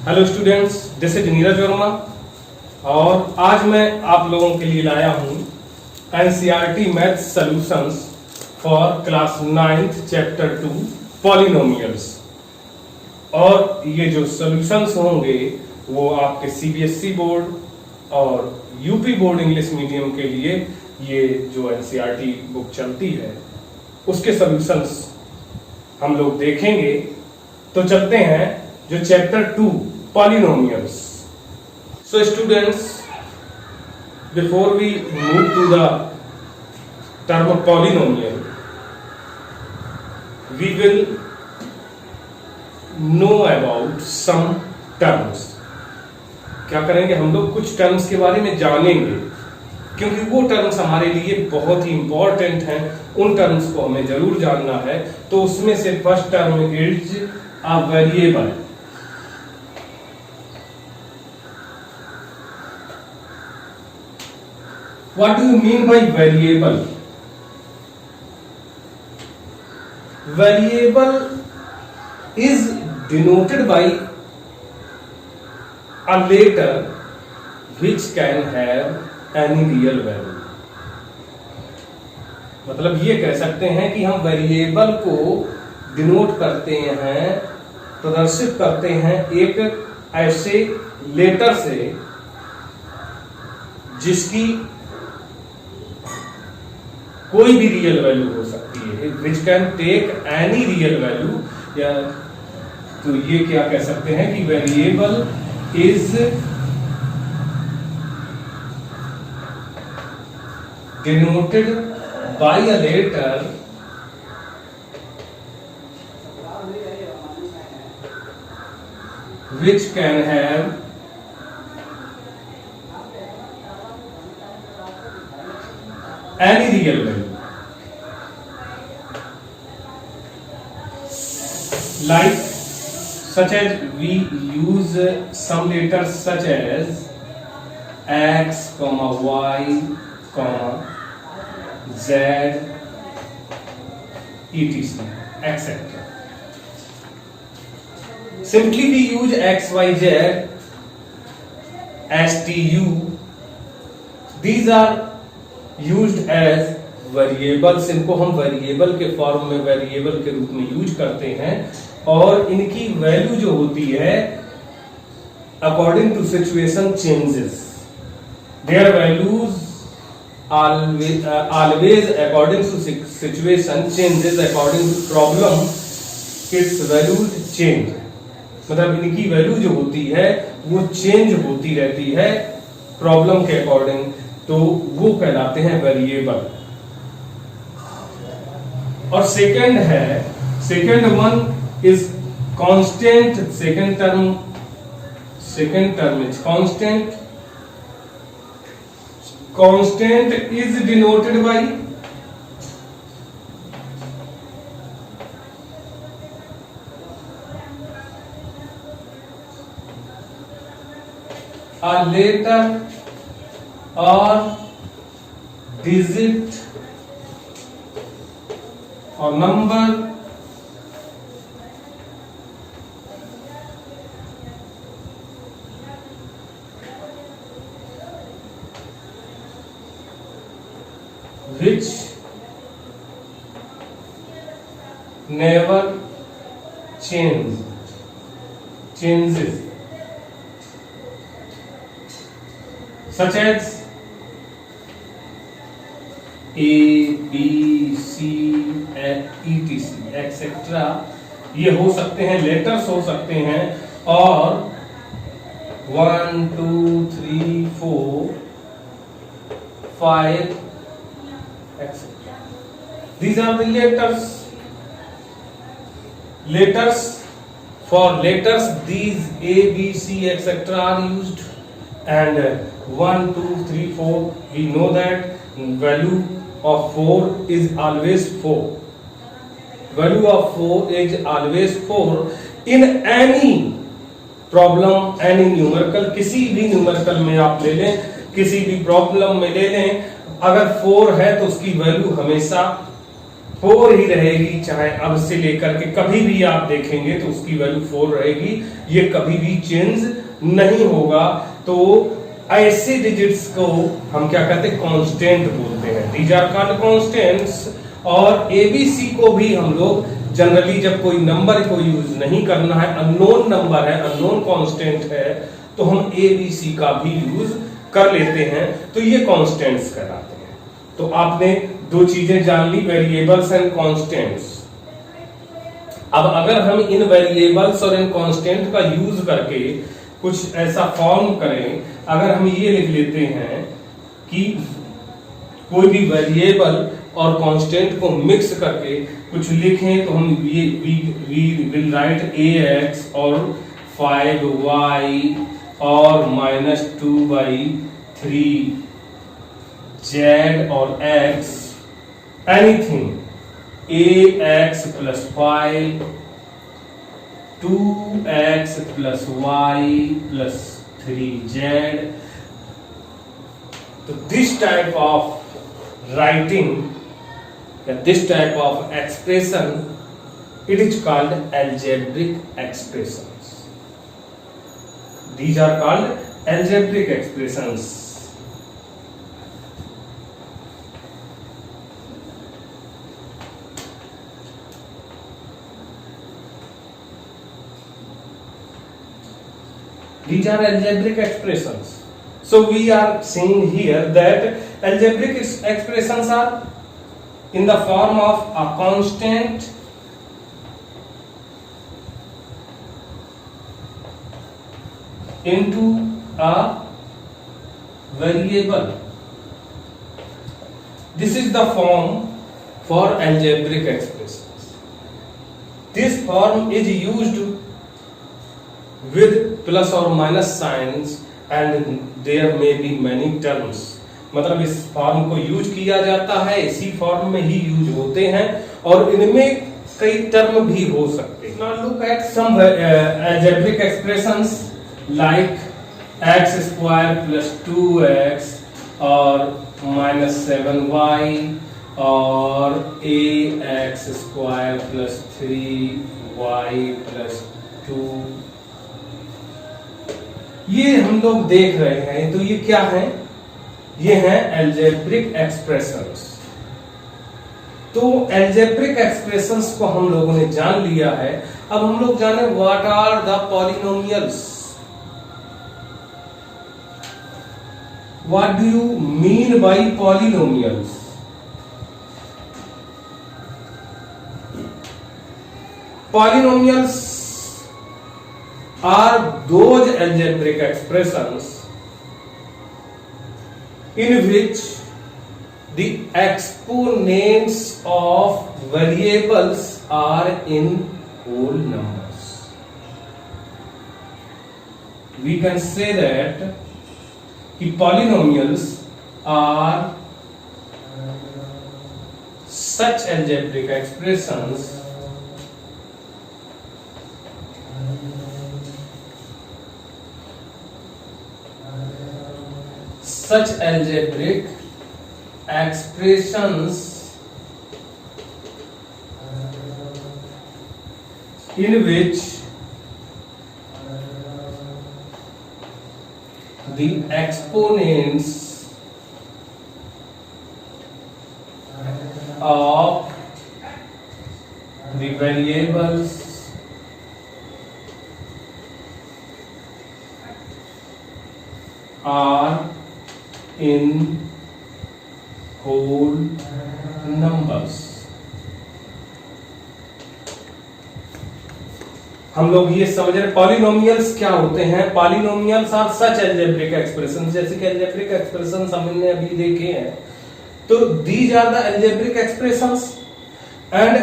Hello students, this is Neeraj Verma और आज मैं आप लोगों के लिए लाया हूं NCERT math solutions for class 9th chapter 2 polynomials. और ये जो सॉल्यूशंस होंगे वो आपके सीबीएसई बोर्ड और यूपी बोर्ड इंग्लिश मीडियम के लिए ये जो एनसीईआरटी बुक चलती है उसके सॉल्यूशंस हम लोग देखेंगे। तो चलते हैं जो chapter 2 polynomials. So students, before we move to the term of polynomial, we will know about some terms. क्या करेंगे हम लोग, कुछ टर्म्स के बारे में जानेंगे क्योंकि वो टर्म्स हमारे लिए बहुत ही इंपॉर्टेंट हैं। उन टर्म्स को हमें जरूर जानना है। तो उसमें से first term is a variable. What do you mean by variable? Variable is denoted by a letter which can have any real value. मतलब ये कह सकते हैं कि हम वेरिएबल को डिनोट करते हैं, प्रदर्शित करते हैं एक ऐसे लेटर से जिसकी कोई भी रियल वैल्यू हो सकती है, which can take any real value. या तो ये क्या कह सकते हैं कि variable is denoted by a letter which can have any real value, like such as we use some letters such as x, y, z, etc. etc. Simply we use x, y, z, stu. These are used as variables. इनको हम variable के form में, variable के रूप में use करते हैं और इनकी वैल्यू जो होती है according to situation changes. Their values always according to situation changes, according to problem its values change. मतलब इनकी वैल्यू जो होती है वो चेंज होती रहती है प्रॉब्लम के अकॉर्डिंग, तो वो कहलाते हैं वेरिएबल। और सेकंड है, second one is constant. Second term is constant. Constant is denoted bye a letter or digit or number which never changes, such as A, B, C, etc. Etcetera. ये हो सकते हैं, लेटर्स हो सकते हैं और 1, 2, 3, 4, 5 etc. These are the letters. Letters, for letters these A, B, C etc. are used, and 1, 2, 3, 4 we know that value of 4 is always 4. Value of 4 is always 4 in any problem, any numerical। किसी भी numerical में आप ले लें, किसी भी problem में ले लें, अगर 4 है तो उसकी वैल्यू हमेशा 4 ही रहेगी, चाहे अब से लेकर के कभी भी आप देखेंगे तो उसकी वैल्यू 4 रहेगी, ये कभी भी चेंज नहीं होगा। तो ऐसे डिजिट्स को हम क्या कहते हैं, कांस्टेंट बोलते हैं, दीज आर कॉल्ड कांस्टेंट्स। और एबीसी को भी हम लोग जनरली जब कोई नंबर को यूज नहीं करना है, अननोन नंबर है, अननोन कांस्टेंट है, तो हम एबीसी का भी यूज कर लेते हैं, तो ये कांस्टेंट्स कहलाते हैं। तो आपने दो चीजें जान ली, वेरिएबल्स एंड कांस्टेंट्स। अब अगर हम इन वेरिएबल्स और इन कांस्टेंट का यूज करके कुछ ऐसा फॉर्म करें, अगर हम ये लिख लेते हैं कि कोई भी वेरिएबल और कांस्टेंट को मिक्स करके कुछ लिखें, तो हम ये वी विल राइट ax और 5y और -2/3 z और x, anything, ax plus 5, 2x plus y plus 3z. तो this type of writing, this type of expression, it is called algebraic expressions. These are called algebraic expressions. These are algebraic expressions. So we are seeing here that algebraic expressions are in the form of a constant into a variable. This is the form for algebraic expressions. This form is used with plus or minus signs and there may be many terms. मतलब इस form को use किया जाता है, इसी form में ही use होते हैं और इनमें कई टर्म भी हो सकते हैं. Now look at some algebraic expressions like x square plus 2x और -7y और ax square plus 3y plus 2. ये हम लोग देख रहे हैं, तो ये क्या है, ये है एल्जेब्रिक एक्सप्रेशंस. तो एल्जेब्रिक एक्सप्रेशंस को हम लोगों ने जान लिया है. अब हम लोग जाने what are the polynomials. What do you mean by polynomials? Polynomials are those algebraic expressions in which the exponents of variables are in whole numbers. We can say that the polynomials are such algebraic expressions such algebraic expressions in which the exponents of the variables are in whole numbers. हम लोग ये समझ रहे polynomials क्या होते हैं. Polynomials are such algebraic expressions, जैसे कि एल्जेब्रिक एक्सप्रेशंस हमने अभी देखे हैं, तो these are the algebraic expressions and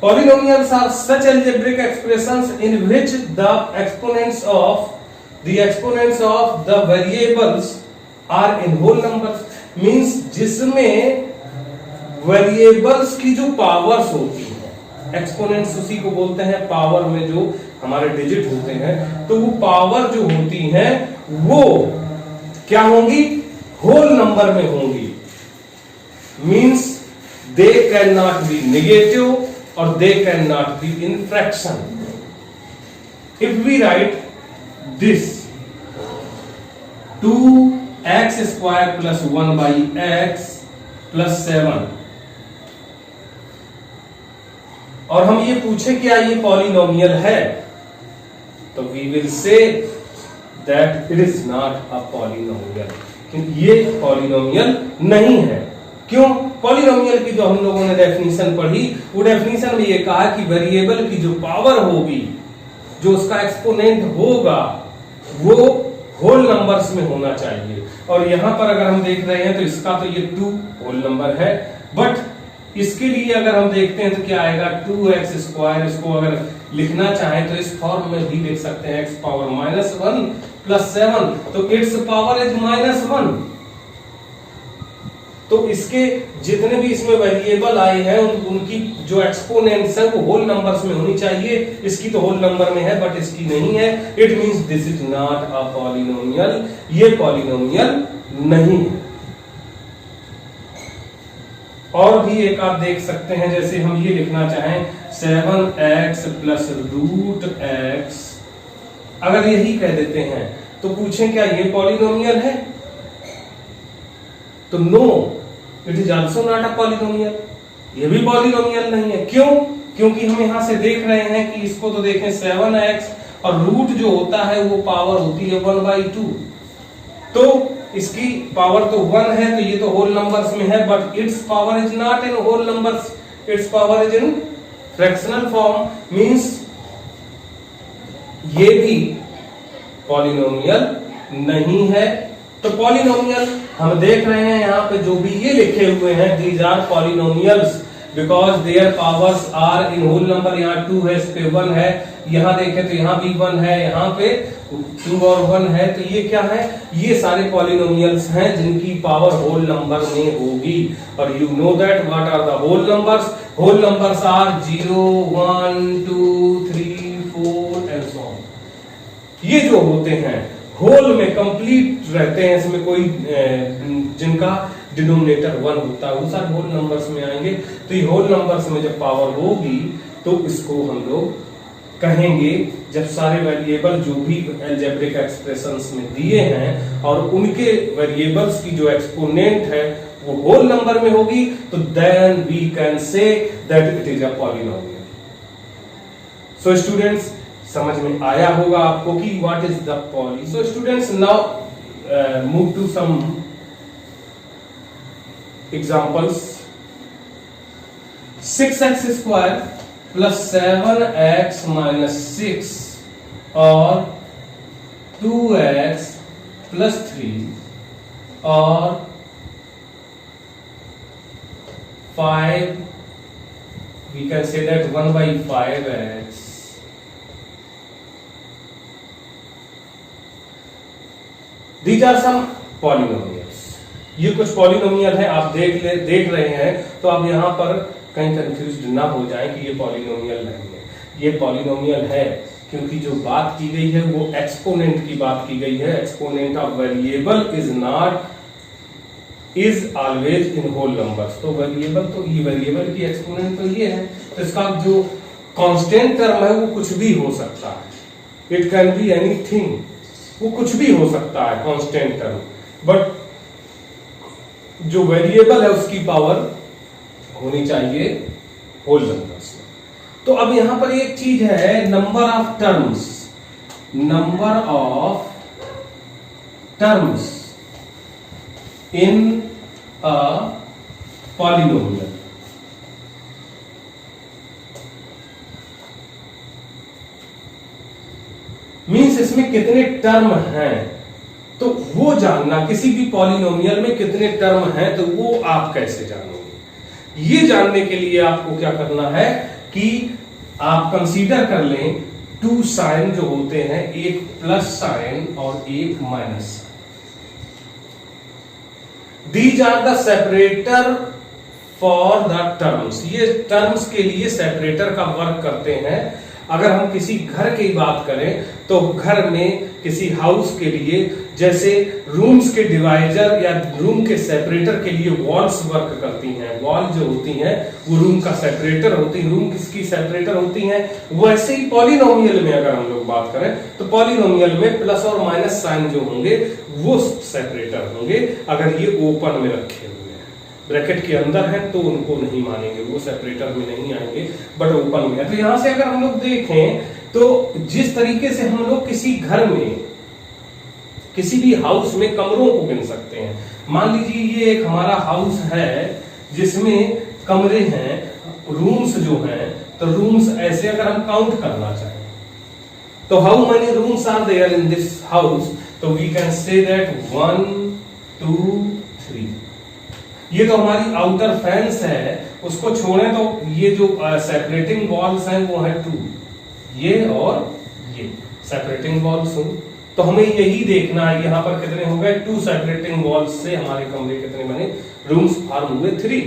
polynomials are such algebraic expressions in which the exponents of the variables are in whole numbers. Means जिसमें वेरिएबल्स की जो पावर्स होती है, एक्सपोनेंट्स उसी को बोलते हैं पावर में जो हमारे डिजिट होते हैं, तो वो पावर जो होती हैं वो क्या होंगी, होल नंबर में होंगी. Means they can not be negative और they can not be in fraction. If we write this 2x square plus 1/x plus 7 और हम ये पूछे क्या ये पॉलिनोमियल है, तो we will say that it is not a polynomial. ये पॉलिनोमियल नहीं है. क्यों? पॉलिनोमियल की जो हम लोगों ने डेफिनेशन पढ़ी, वो डेफिनेशन में ये कहा कि वेरिएबल की जो पावर होगी, जो उसका एक्सपोनेंट होगा, वो होल नंबर्स में होना चाहिए. और यहां पर अगर हम देख रहे हैं तो इसका तो ये 2 होल नंबर है, बट इसके लिए अगर हम देखते हैं तो क्या आएगा 2x स्क्वायर. इसको अगर लिखना चाहें तो इस फॉर्म में भी लिख सकते हैं x पावर -1 प्लस 7, तो इट्स पावर इज -1. तो इसके जितने भी इसमें वेरिएबल आए हैं उनकी जो एक्सपोनेंट्स है वो होल नंबर्स में होनी चाहिए. इसकी तो होल नंबर में है बट इसकी नहीं है. It means this is not a polynomial. ये पॉलिनोमियल नहीं है. और भी एक आप देख सकते हैं, जैसे हम ये लिखना चाहें 7x प्लस √x, अगर यही कह देते हैं तो पूछें क्या ये पॉलिनोमियल है, तो no, it is also not a polynomial. ये भी पॉलिनोमियल नहीं है. क्यों? क्योंकि हम यहां से देख रहे हैं कि इसको तो देखें 7x और रूट जो होता है वो पावर होती है 1/2. तो इसकी पावर तो 1 है, तो ये तो होल नंबर्स में है, but its power is not in whole numbers, its power is in fractional form. Means ये भी पॉलिनोमियल नहीं है. तो पॉलिनोमियल हम देख रहे हैं यहां पे जो भी ये लिखे हुए हैं, these are polynomials because their powers are in whole number. यहाँ 2 है, इस पे 1 है, यहां देखें तो यहां भी 1 है, यहां पे 2 और 1 है. तो ये क्या है? ये सारे पॉलिनोमियल्स हैं जिनकी पावर होल नंबर में होगी. और you know that what are the whole numbers. Whole numbers are 0, 1, 2, 3, 4 and so on. ये जो होते हैं होल में कंप्लीट रहते हैं, इसमें कोई जिनका डिनोमिनेटर 1 होता है वो सारे होल नंबर्स में आएंगे. तो ये होल नंबर्स में जब पावर होगी तो इसको हम लोग कहेंगे, जब सारे वेरिएबल जो भी अलजेब्रिक एक्सप्रेशंस में दिए हैं और उनके वेरिएबल्स की जो एक्सपोनेंट है वो होल नंबर में होगी, तो then we can say that it is a polynomial. So students, समझ में आया होगा आपको कि what is the poly. So students, now move to some examples. 6x square plus 7x minus 6 और 2x प्लस 3 और 5, we can say that 1/5x. These are some polynomials. ये कुछ पॉलिनोमियल है, आप देख रहे हैं तो आप यहां पर कहीं कंफ्यूज ना हो जाएं कि ये पॉलिनोमियल नहीं है. ये पॉलिनोमियल है क्योंकि जो बात की गई है वो एक्सपोनेंट की बात की गई है. Exponent of variable is always in whole numbers. तो वेरिएबल, तो ये वेरिएबल की एक्सपोनेंट तो ये है, तो इसका जो कांस्टेंट टर्म है वो कुछ भी हो सकता है. इट कैन बी एनीथिंग, वो कुछ भी हो सकता है कांस्टेंट टर्म, बट जो वेरिएबल है उसकी पावर होनी चाहिए होल नंबर्स में. तो अब यहां पर एक चीज है, number of terms. Number of terms in a polynomial. Means इसमें कितने टर्म हैं, तो वो जानना, किसी भी पॉलिनोमियल में कितने टर्म हैं तो वो आप कैसे जानोगे. ये जानने के लिए आपको क्या करना है कि आप कंसीडर कर लें 2 साइन जो होते हैं, एक प्लस साइन और एक minus sign. These are the separator for the terms. ये टर्म्स के लिए सेपरेटर का वर्क करते हैं. अगर हम किसी घर की बात करें तो घर में किसी हाउस के लिए जैसे रूम्स के डिवाइजर या रूम के सेपरेटर के लिए वॉल्स वर्क करती हैं, वॉल जो होती हैं वो रूम का सेपरेटर होती है, रूम किसकी सेपरेटर होती हैं। वैसे ही पॉलिनोमियल में अगर हम लोग बात करें तो पॉलिनोमियल में प्लस और माइनस साइन जो होंगे वो सेपरेटर होंगे। अगर ये ओपन में रखे हुए हैं, ब्रैकेट के अंदर है तो उनको नहीं मानेंगे, वो सेपरेटर में नहीं आएंगे, बट ओपन में है। तो यहां से अगर हम लोग देखें तो जिस तरीके से हम लोग किसी घर में, किसी भी हाउस में कमरों को गिन सकते हैं। मान लीजिए ये एक हमारा हाउस है जिसमें कमरे हैं, रूम्स जो हैं, तो रूम्स ऐसे अगर हम काउंट करना चाहें तो how many rooms are there in this house, तो वी कैन से दैट 1 2 3। ये तो हमारी आउटर फेंस है, उसको छोड़ें तो ये जो सेपरेटिंग वॉल्स हैं वो है 2, ये और ये सेपरेटिंग वॉल्स हो। तो हमें यही देखना है यहाँ पर कितने हो गए, 2 सेपरेटिंग वॉल्स से हमारे कमरे कितने बने, रूम्स फॉर्म हुए 3।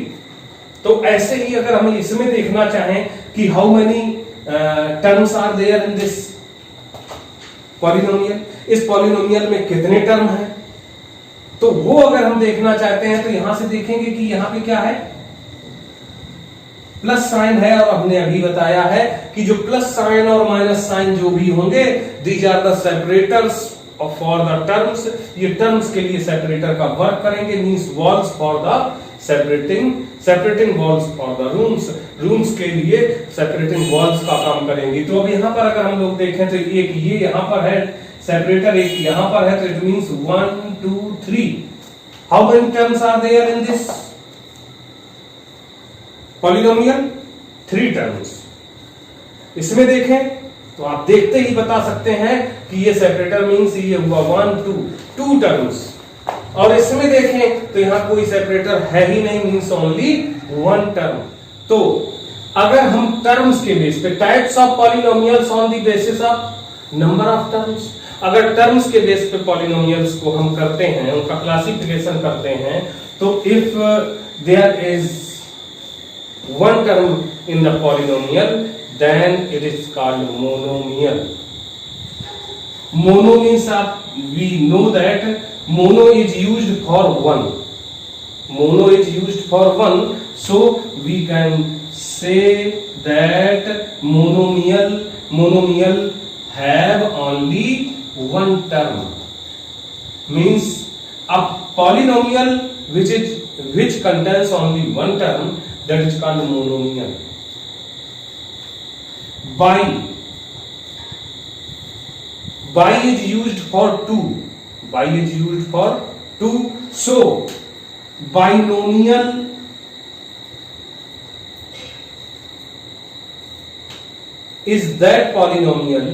तो ऐसे ही अगर हम इसमें देखना चाहें कि how many terms are there in this polynomial, इस पॉलिनोमियल में कितने टर्म हैं, तो वो अगर हम देखना चाहते हैं तो यहां से देखेंगे कि यहां पे क्या है, प्लस साइन है। और हमने अभी बताया है कि जो प्लस साइन और माइनस साइन जो भी होंगे, these are the separators for the terms. ये टर्म्स के लिए सेपरेटर का वर्क करेंगे, means walls for the separating walls for the rooms के लिए सेपरेटिंग वॉल्स का काम करेंगी। तो अब यहां पर अगर हम लोग देखें तो एक ये यहां पर है सेपरेटर, एक यहां पर है, तो it means 1 2 3। How many terms are there in this polynomial, 3 terms. इसमें देखें तो आप देखते ही बता सकते हैं कि ये सेपरेटर मींस ये हुआ 1 2 टर्म्स। और इसमें देखें तो यहां कोई सेपरेटर है ही नहीं, मींस ओनली 1 टर्म। तो अगर हम टर्म्स के बेस पे, types of polynomials on the basis of number of terms, अगर टर्म्स के बेस पे पॉलिनोमियल्स को हम करते हैं, उनका क्लासिफिकेशन करते हैं, तो if there is one term in the polynomial, then it is called monomial. Mono means we know that mono is used for one. Mono is used for one, so we can say that monomial have only one term. Means a polynomial which contains only one term, that is called monomial. By is used for 2. By is used for 2. So binomial is that polynomial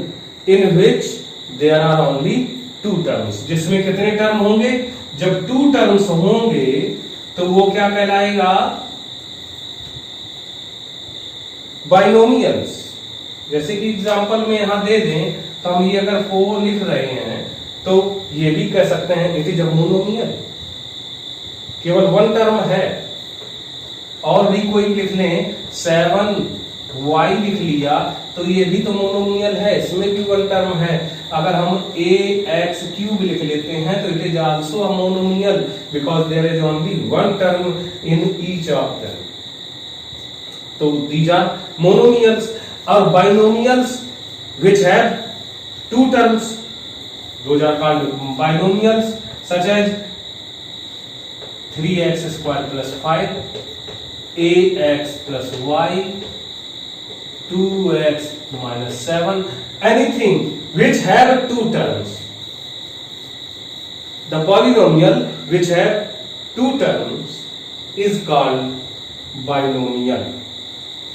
in which there are only 2 terms. जिसमें कितने term होंगे, जब 2 terms होंगे तो वो क्या कहलाएगा, binomials. जैसे कि एग्जांपल में यहां दे दें तो हम ये अगर 4 लिख रहे हैं तो ये भी कह सकते हैं इट इज अ मोनोमियल, केवल 1 टर्म है। और भी कोई लिख लें 7y लिख लिया तो ये भी तो मोनोमियल है, इसमें भी 1 टर्म है। अगर हम ax³ लिख लेते हैं तो it is also a monomial because there is only 1 term in each of them. तो these are monomials or binomials which have 2 terms, those are called binomials, such as 3x square plus 5, ax plus y, 2x minus 7, anything which have 2 terms. The polynomial which have 2 terms is called binomial.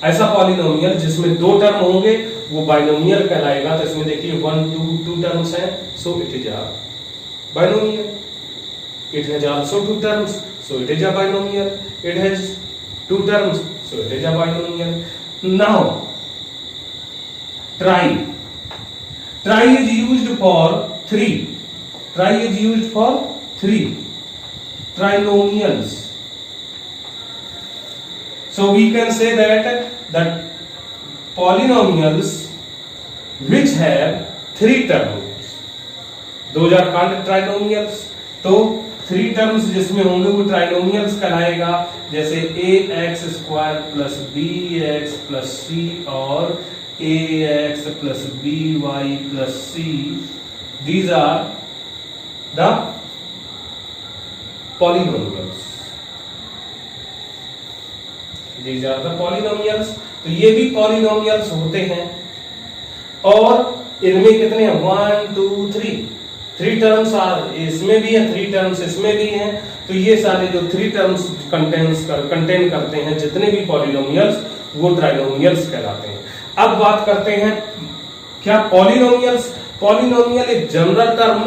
ऐसा polynomial जिसमें 2 term होंगे वो binomial कहलाएगा। तो इसमें देखिए 1 2 terms हैं, so it is a binomial. It has also 2 terms, so it is a binomial. It has 2 terms, so it is a binomial. Now try is used for 3। Try is used for 3 trinomials. So we can say that polynomials which have 3 terms, those are called trinomials. तो 3 terms जिसमें होंगे वो trinomials कहलाएगा, जैसे ax² plus bx plus c और ax plus by plus c, these are the polynomials. These are the polynomials. तो ये भी पॉलिनोमियल्स होते हैं और इनमें कितने हैं? 1 2 3 टर्म्स आर, इसमें भी है 3 टर्म्स इसमें भी हैं। तो ये सारे जो 3 टर्म्स कंटेन करते हैं जितने भी पॉलिनोमियल्स वो ट्राइनोमियल्स कहलाते हैं। अब बात करते हैं क्या पॉलिनोमियल्स। पॉलिनोमियल एक general term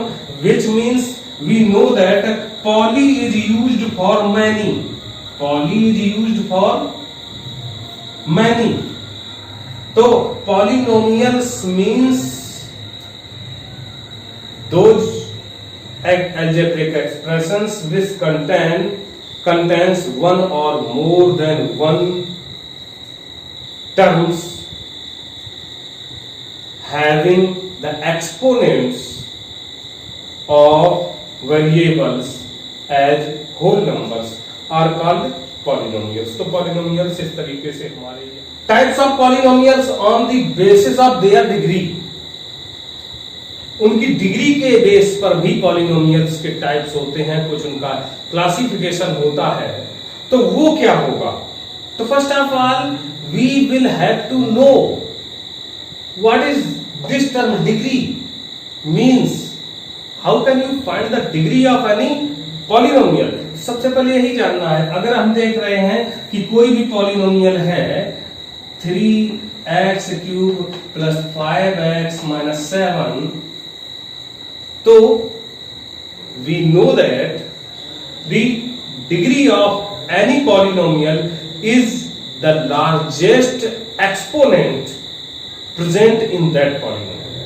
which means we know that poly is used for many. Poly is used for many. तो polynomials means those algebraic expressions which contains one or more than one terms having the exponents of variables as whole numbers are called polynomials। तो polynomials इस तरीके से हमारे types of polynomials on the basis of their degree, उनकी degree के base पर भी polynomials के टाइप्स होते हैं, कुछ उनका क्लासिफिकेशन होता है। तो वो क्या होगा? तो first of all we will have to know what is this term degree means. How can you find the degree of any polynomial? सबसे पहले यही जानना है, अगर हम देख रहे हैं कि कोई भी पॉलिनोमियल है 3x³ प्लस 5x माइनस 7, तो we know that the degree of any polynomial is the largest exponent present in that polynomial.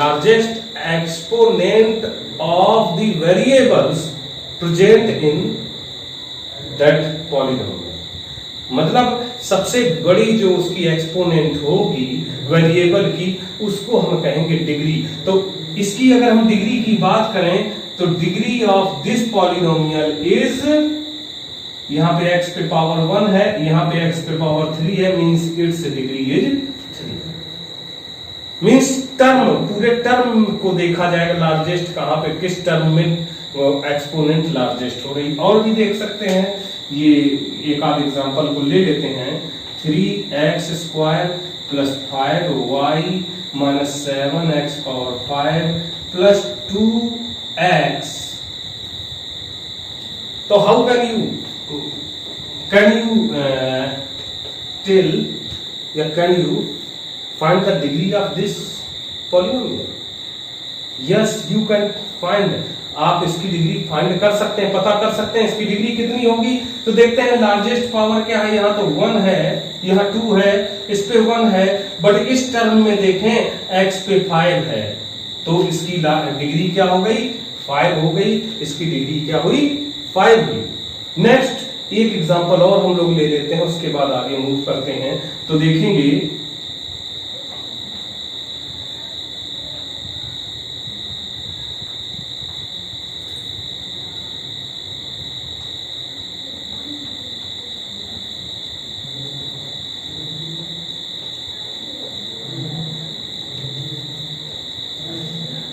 Largest exponent of the variables present in that polynomial. मतलब सबसे बड़ी जो उसकी एक्सपोनेंट होगी variable की, उसको हम कहेंगे डिग्री। तो इसकी अगर हम डिग्री की बात करें तो degree of this polynomial is, यहां पे x पे पावर 1 है, यहां पे x पे पावर 3 है, means it's degree is 3। Means term, पूरे टर्म को देखा जाएगा लार्जेस्ट कहां पे, किस टर्म में एक्सपोनेंट लार्जेस्ट हो रही। और भी देख सकते हैं, ये एक आध एग्जांपल को ले लेते हैं। 3x² plus 5y minus 7x power 5 plus 2x। तो हाउ कैन यू टेल या can you find the degree of this polynomial? Yes you can find. आप इसकी डिग्री फाइंड कर सकते हैं, पता कर सकते हैं इसकी डिग्री कितनी होगी। तो देखते हैं लार्जेस्ट पावर क्या है, यहाँ तो 1 है, यहाँ 2 है, इस पे 1 है, बट इस टर्म में देखें x पे 5 है, तो इसकी डिग्री क्या हो गई? 5 हो गई। इसकी डिग्री क्या हुई? 5 हुई। नेक्स्ट एक एग्जांपल और हम लोग ले लेते हैं, उसके बाद आगे मूव करते हैं। तो देखेंगे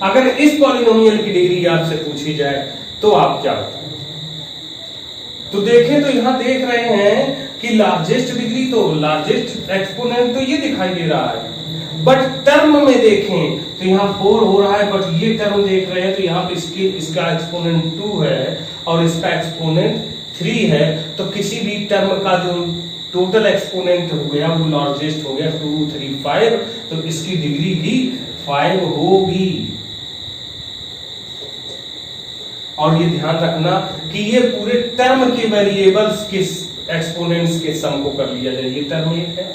अगर इस पॉलिनोमियल की डिग्री आपसे पूछी जाए तो आप क्या बताएं? तो देखें तो यहां देख रहे हैं कि लार्जेस्ट डिग्री, तो लार्जेस्ट एक्सपोनेंट तो ये दिखाई दे रहा है, बट टर्म में देखें तो यहाँ 4 हो रहा है, बट ये टर्म देख रहे हैं तो यहाँ पे इसका एक्सपोनेंट 2 है और इसका एक्सपोनेंट 3 है। तो किसी भी टर्म का जो टोटल एक्सपोनेंट हो गया वो लार्जेस्ट हो गया, 2 3 5, तो इसकी डिग्री भी 5 होगी। और ये ध्यान रखना कि ये पूरे टर्म के वेरिएबल्स के एक्सपोनेंट्स के सम को कर लिया जाए। ये टर्म 1 है,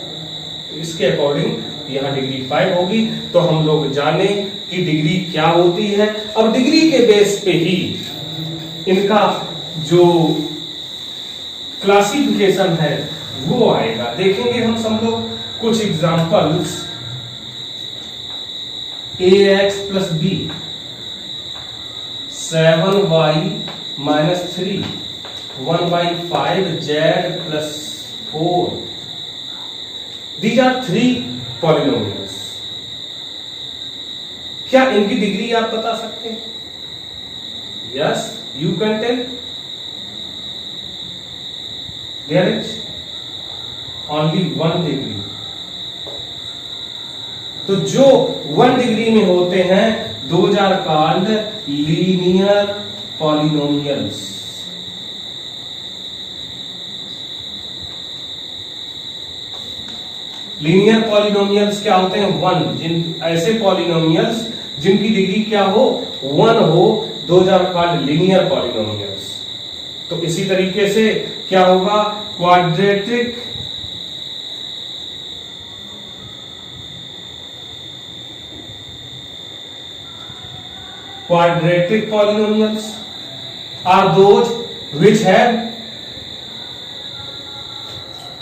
तो इसके अकॉर्डिंग यहाँ डिग्री 5 होगी। तो हम लोग जाने कि डिग्री क्या होती है। अब डिग्री के बेस पे ही इनका जो क्लासिफिकेशन है वो आएगा। देखेंगे हम सब लोग कुछ examples. ax plus b, 7y minus 3, 1/5 z plus 4. These are 3 polynomials. क्या इनकी डिग्री आप बता सकते हैं? Yes, you can tell. There is only 1 degree. तो जो 1 डिग्री में होते हैं those are called linear polynomials. Linear polynomials क्या होते हैं? 1. ऐसे पॉलिनोमियल्स जिनकी डिग्री क्या हो? 1 हो, those are called linear polynomials. तो इसी तरीके से क्या होगा? Quadratic polynomials are those which have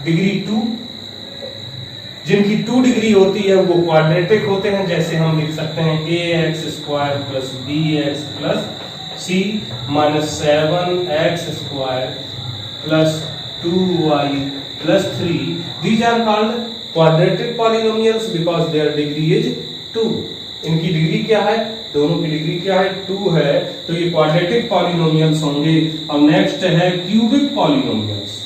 degree 2. जिनकी 2 डिग्री होती है वो क्वाड्रेटिक होते हैं, जैसे हम लिख सकते हैं ax square plus bx plus c minus 7x square plus 2y plus 3. These are called quadratic polynomials because their degree is 2. इनकी डिग्री क्या है? दोनों की डिग्री क्या है? 2 है. तो ये क्वाड्रेटिक पॉलिनोमियल्स होंगे. और नेक्स्ट है cubic polynomials.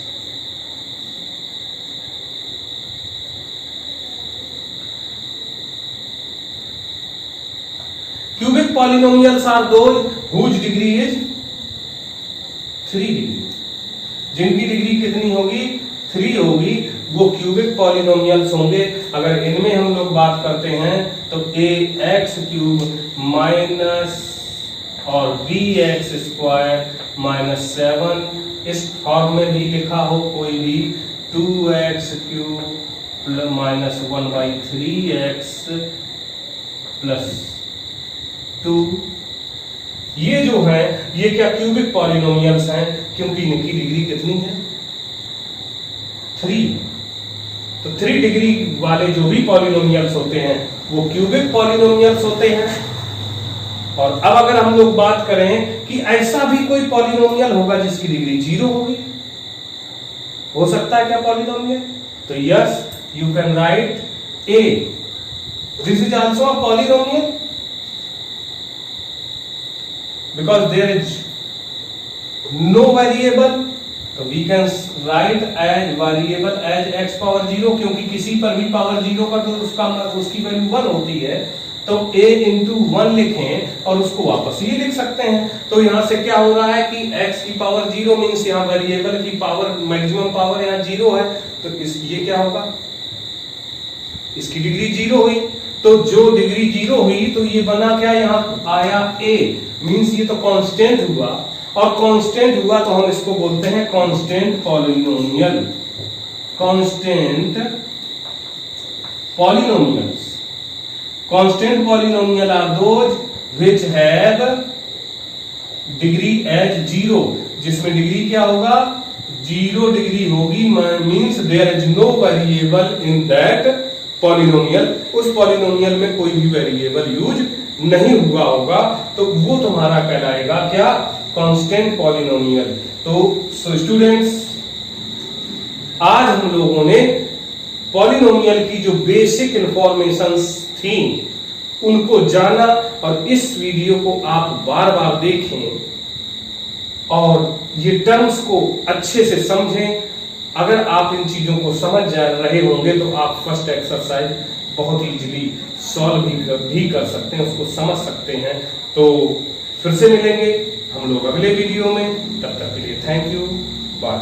Cubic polynomials are those whose degree is 3 degree. जिनकी डिग्री कितनी होगी? 3 होगी, वो क्यूबिक पॉलिनोमियल्स होंगे. अगर इनमें हम लोग बात करते हैं तो ax क्यूब माइनस और bx स्क्वायर माइनस 7 इस फॉर्म में भी लिखा हो कोई भी, 2x cube minus 1/3x plus 2. ये जो है ये क्या क्यूबिक पॉलिनोमियल्स हैं, क्योंकि इनकी डिग्री कितनी है? 3. तो 3 डिग्री वाले जो भी पॉलिनोमियल्स होते हैं वो क्यूबिक पॉलिनोमियल्स होते हैं. और अब अगर हम लोग बात करें कि ऐसा भी कोई पॉलिनोमियल होगा जिसकी डिग्री 0 होगी, हो सकता है क्या पॉलिनोमियल? तो yes, you can write a. This is also a polynomial because there is no variable, तो we can write as variable as x power 0, क्योंकि किसी पर भी पावर 0 का तो उसकी वैल्यू 1 होती है. तो a into 1 लिखें और उसको वापस ये लिख सकते हैं. तो यहां से क्या हो रहा है कि x की पावर 0 मीन्स यहाँ वेरिएबल की पावर मैक्सिमम पावर यहाँ 0 है. तो ये क्या होगा? इसकी डिग्री 0 हुई. तो जो डिग्री 0 हुई तो ये बना क्या? यहाँ आया a, मीन्स ये तो कांस्टेंट हुआ. और कांस्टेंट हुआ तो हम इसको बोलते हैं constant polynomial. Constant polynomials. Constant polynomial are those which have degree as 0, जिसमें डिग्री क्या होगा? 0 डिग्री होगी. Means there is no variable in that polynomial. उस पॉलिनोमियल में कोई भी वेरिएबल यूज नहीं हुआ होगा, तो वो तुम्हारा कहलाएगा क्या? Constant polynomial. तो स्टूडेंट्स, आज हम लोगों ने पॉलिनोमियल की जो बेसिक इंफॉर्मेशंस थी उनको जाना. और इस वीडियो को आप बार बार देखें और ये टर्म्स को अच्छे से समझें. अगर आप इन चीजों को समझ जा रहे होंगे तो आप फर्स्ट एक्सरसाइज बहुत इजीली सॉल्व भी कर सकते हैं, उसको समझ सकते हैं. तो फिर से मिलेंगे हम लोग अगले वीडियो में. तब तक के लिए थैंक यू, बाय.